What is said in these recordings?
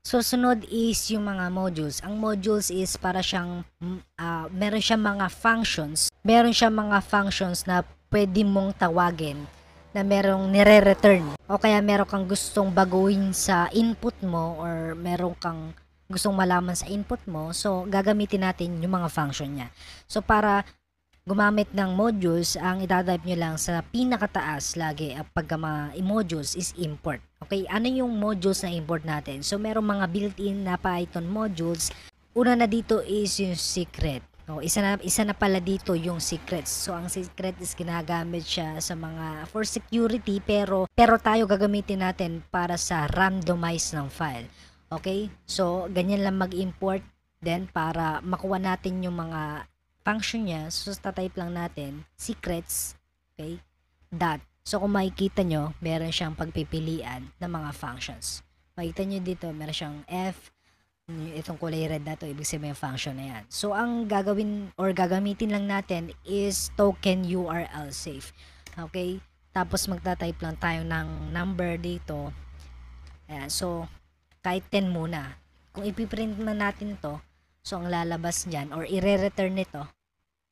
Susunod is yung mga modules. Ang modules is para siyang, meron siyang mga functions. Meron siyang mga functions na pwede mong tawagin na merong nire-return. O kaya meron kang gustong baguhin sa input mo or meron kang gustong malaman sa input mo. So, gagamitin natin yung mga function niya. So, para gumamit ng modules, ang itatype nyo lang sa pinakataas lagi pagka mga modules is import. Okay, ano yung modules na import natin? So, merong mga built-in na Python modules. Una na dito is yung secret. O, isa na pala dito yung secrets. So, ang secret is ginagamit siya sa mga for security pero tayo gagamitin natin para sa randomize ng file. Okay? So, ganyan lang mag-import then para makuha natin yung mga function niya, so tatype lang natin secrets, okay, dot. So kung makikita nyo, meron siyang pagpipilian ng mga functions. Makikita nyo dito, meron siyang F, itong kulay red na to, ibig sabihin yung function na yan. So ang gagawin or gagamitin lang natin is token URL safe. Okay? Tapos magta-type lang tayo ng number dito. Ayan, so kahit 10 muna. Kung ipiprint man natin to, so ang lalabas niyan or i-return nito,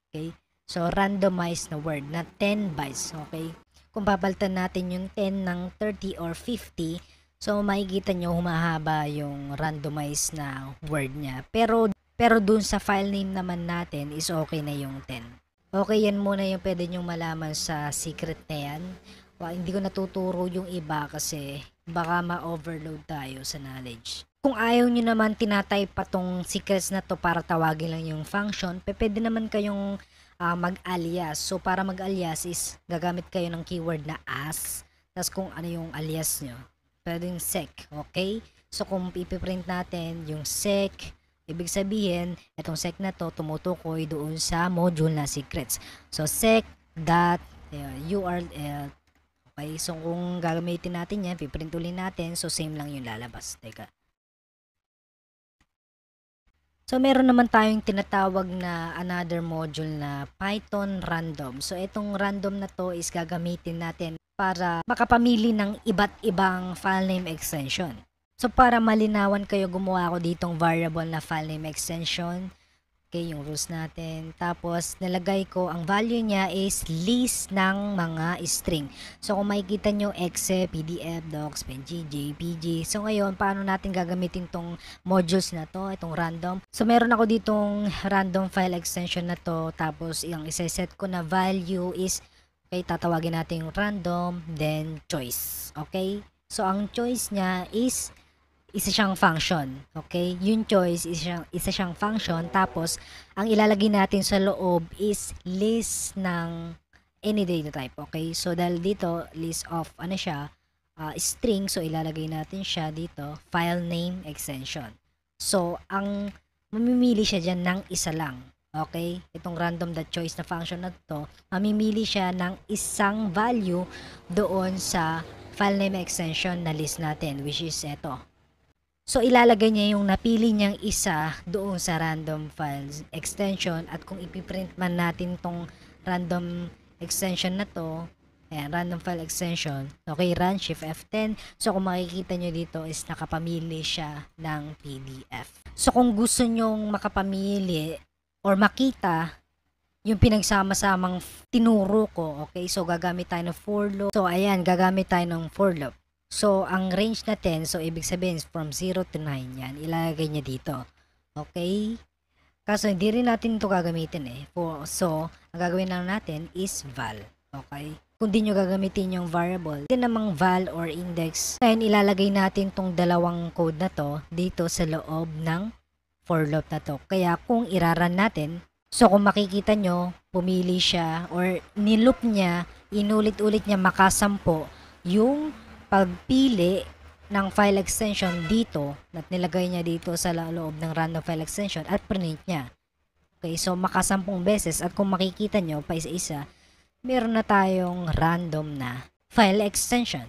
okay? So, randomize na word na 10 bytes, okay? Kung papalitan natin yung 10 ng 30 or 50, so makikita nyo humahaba yung randomize na word niya. Pero dun sa file name naman natin is okay na yung 10. Okay, yan muna yung pwede nyo malaman sa secret na yan. Hindi ko natuturo yung iba kasi baka ma-overload tayo sa knowledge. Kung ayaw nyo naman tinatype pa tong secrets na to para tawagin lang yung function, pwede naman kayong mag-alias. So, para mag-alias is gagamit kayo ng keyword na as. Tapos kung ano yung alias nyo, pwedeng sec. Okay? So, kung ipiprint natin yung sec, ibig sabihin, itong sec na to tumutukoy doon sa module na secrets. So, sec dot URL. Okay? So, kung gagamitin natin yan, piprint ulit natin. So, same lang yung lalabas. Teka. So, meron naman tayong tinatawag na another module na Python random. So, itong random na to is gagamitin natin para makapamili ng iba't ibang file name extension. So, para malinawan kayo, gumawa ako ditong variable na file name extension. Okay, yung rules natin. Tapos, nalagay ko, ang value niya is list ng mga string. So, kung makikita nyo, exe, pdf, docs, png, jpg. So, ngayon, paano natin gagamitin tong modules na to, itong random. So, meron ako ditong random file extension na to. Tapos, yung isa-set ko na value is, okay, tatawagin natin yung random, then choice. Okay? So, ang choice niya is isa siyang function. Okay? Yung choice isa siyang function. Tapos, ang ilalagay natin sa loob is list ng any data type. Okay? So, dahil dito, list of, ano siya, string. So, ilalagay natin siya dito, file name extension. So, ang mamimili siya dyan ng isa lang. Okay? Itong random.choice na function na to, mamimili siya ng isang value doon sa file name extension na list natin, which is ito. So, ilalagay niya yung napili niyang isa doon sa random files extension at kung ipiprint man natin tong random extension na to, ayan, random file extension, okay, run, shift F10. So, kung makikita nyo dito is nakapamili siya ng PDF. So, kung gusto nyong makapamili or makita yung pinagsama-samang tinuro ko, okay, so gagamit tayo ng for loop. So, ayan, gagamit tayo ng for loop. So, ang range na 10, so ibig sabihin from 0 to 9 yan, ilalagay niya dito. Okay? Kaso hindi rin natin ito gagamitin eh. So, ang gagawin lang natin is val. Okay? Kung di nyo gagamitin yung variable, din namang val or index. Ngayon, ilalagay natin tong dalawang code na to dito sa loob ng for loop na to. Kaya kung iraran natin, so kung makikita nyo, pumili siya or niloop niya, inulit-ulit niya makasampo yung pagpili ng file extension dito at nilagay niya dito sa loob ng random file extension at print niya. Okay, so makasampung beses at kung makikita nyo pa isa-isa, meron na tayong random na file extension.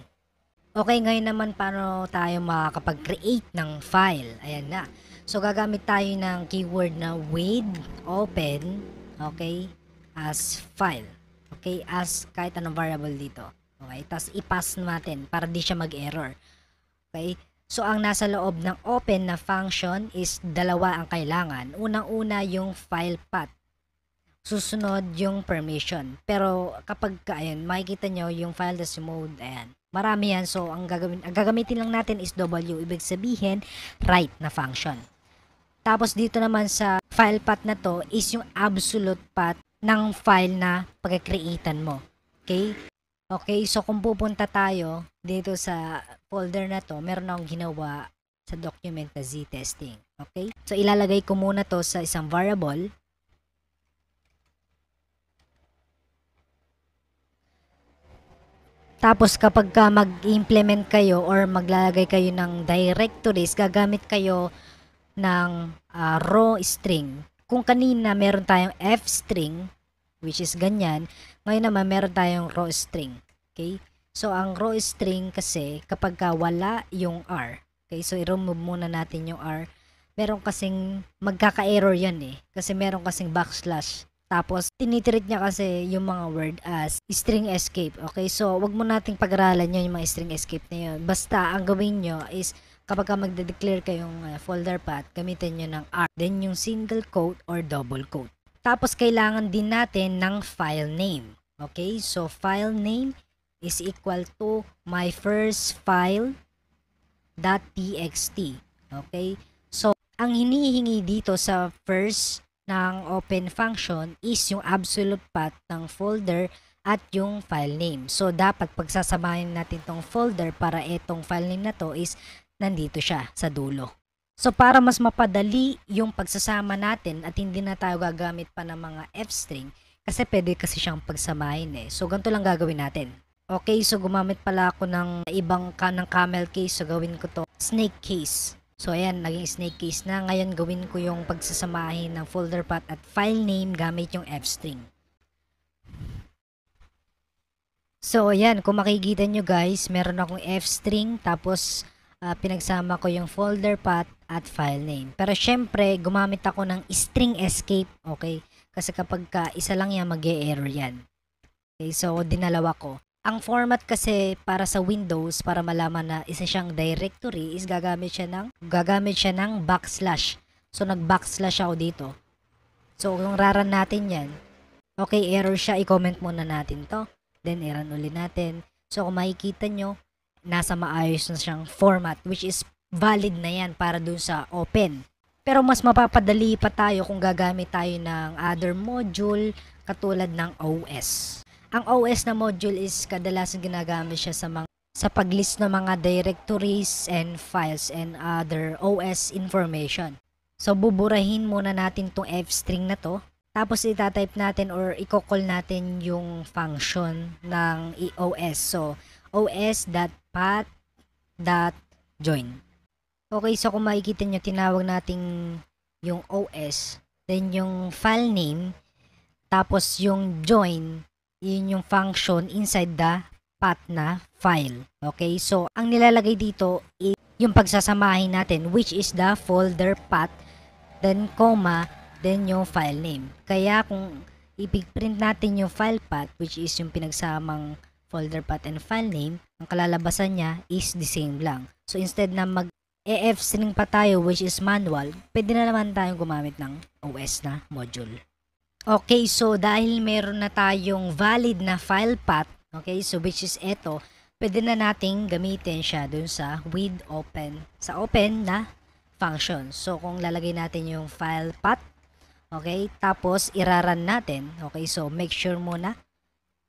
Okay, ngayon naman paano tayo makakapag-create ng file? Ayan na. So gagamit tayo ng keyword na with open, okay, as file. Okay, as kahit anong variable dito. Okay, tapos i-pass natin para di siya mag-error. Okay, So, ang nasa loob ng open na function is dalawa ang kailangan. Unang-una yung file path. Susunod yung permission. Pero kapag ayun, makikita nyo yung file mode, ayan. Marami yan. So, ang gagamitin lang natin is W. Ibig sabihin, write na function. Tapos dito naman sa file path na to is yung absolute path ng file na pag-createan mo. Okay? Okay, so kung pupunta tayo dito sa folder na to, meron akong ginawa sa document na ztesting. Okay? So ilalagay ko muna to sa isang variable. Tapos kapag mag-implement kayo or maglalagay kayo ng directories, gagamit kayo ng raw string. Kung kanina meron tayong f string, which is ganyan, ngayon naman meron tayong raw string. Okay? So ang raw string kasi kapag wala yung r, okay, so i-remove muna natin yung r. Meron kasing magkaka-error yan kasi meron kasing backslash. Tapos tinitreat niya kasi yung mga word as string escape. Okay, so wag mo nating pag-aralan yun, yung mga string escape na yun. Basta ang gawin nyo is kapag magde-declare kayong folder path, gamitin nyo ng r, then yung single quote or double quote. Tapos kailangan din natin ng file name. Okay, so file name is equal to my first file.txt. Okay, so ang hinihingi dito sa first ng open function is yung absolute path ng folder at yung file name. So dapat pagsasamahin natin tong folder para itong file name na to is nandito siya sa dulo. So para mas mapadali yung pagsasama natin at hindi na tayo gagamit pa ng mga f-string kasi pwede kasi siyang pagsamahin So ganito lang gagawin natin. Okay, so gumamit pala ako ng ibang ng camel case. So gawin ko to snake case. So ayan, naging snake case na. Ngayon gawin ko yung pagsasamahin ng folder path at file name gamit yung f-string. So ayan, kung makikita nyo guys, meron akong f-string tapos pinagsama ko yung folder path at file name. Pero syempre, gumamit ako ng string escape, okay? Kasi kapag isa lang yan, mag-e-error yan. Okay, so dinalawa ko. Ang format kasi para sa Windows, para malaman na isa siyang directory, is gagamit siya ng backslash. So nag-backslash ako dito. So kung raran natin yan, okay, error siya, i-comment muna natin to. Then i-run ulit natin. So kung makikita nyo, nasa maayos na siyang format, which is valid na yan para dun sa open. Pero mas mapapadali pa tayo kung gagamit tayo ng other module katulad ng OS. Ang OS na module is kadalasan ginagamit siya sa paglist ng mga directories and files and other OS information. So buburahin muna natin tong f-string na to. Tapos itatype natin or i-call natin yung function ng OS. So os.path.join. Okay, so kung makikita nyo, tinawag natin yung OS, then yung file name, tapos yung join, yun yung function inside the path na file. Okay, so ang nilalagay dito is yung pagsasamahin natin, which is the folder path, then comma, then yung file name. Kaya kung i-print natin yung file path, which is yung pinagsamang folder path and file name, ang kalalabasan niya is the same lang. So instead na mag-f-string pa tayo, which is manual, pwede na naman tayong gumamit ng OS na module. Okay, so dahil meron na tayong valid na file path, okay, so which is ito, pwede na nating gamitin siya dun sa with open, sa open na function. So kung lalagay natin yung file path, okay, tapos iraran natin, okay, so make sure muna,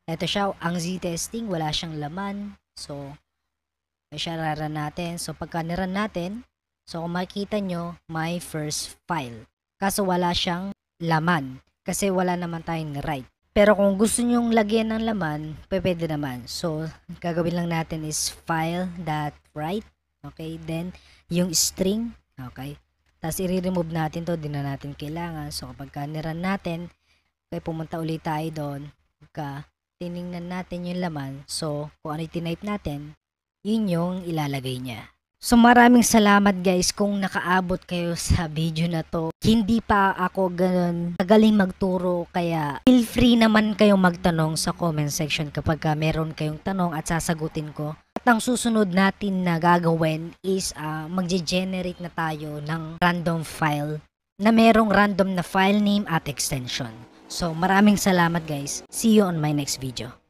ito siya, ang ztesting, wala siyang laman. So, siya raran natin. So, pagka niran natin, so kung makikita nyo, my first file. Kaso wala siyang laman. Kasi wala naman tayong write. Pero kung gusto nyong lagyan ng laman, pwede naman. So, gagawin lang natin is file.write. Okay, then yung string. Okay. Tapos i-remove natin to, di na natin kailangan. So, kapag niran natin, okay, pumunta ulit tayo doon. Pagka tiningnan natin yung laman, so kung ano yung natin, yun yung ilalagay niya. So maraming salamat guys kung nakaabot kayo sa video na to. Hindi pa ako ganun magaling magturo, kaya feel free naman kayong magtanong sa comment section kapag meron kayong tanong at sasagutin ko. At ang susunod natin na gagawin is magge-generate na tayo ng random file na merong random na file name at extension. So maraming salamat guys. See you on my next video.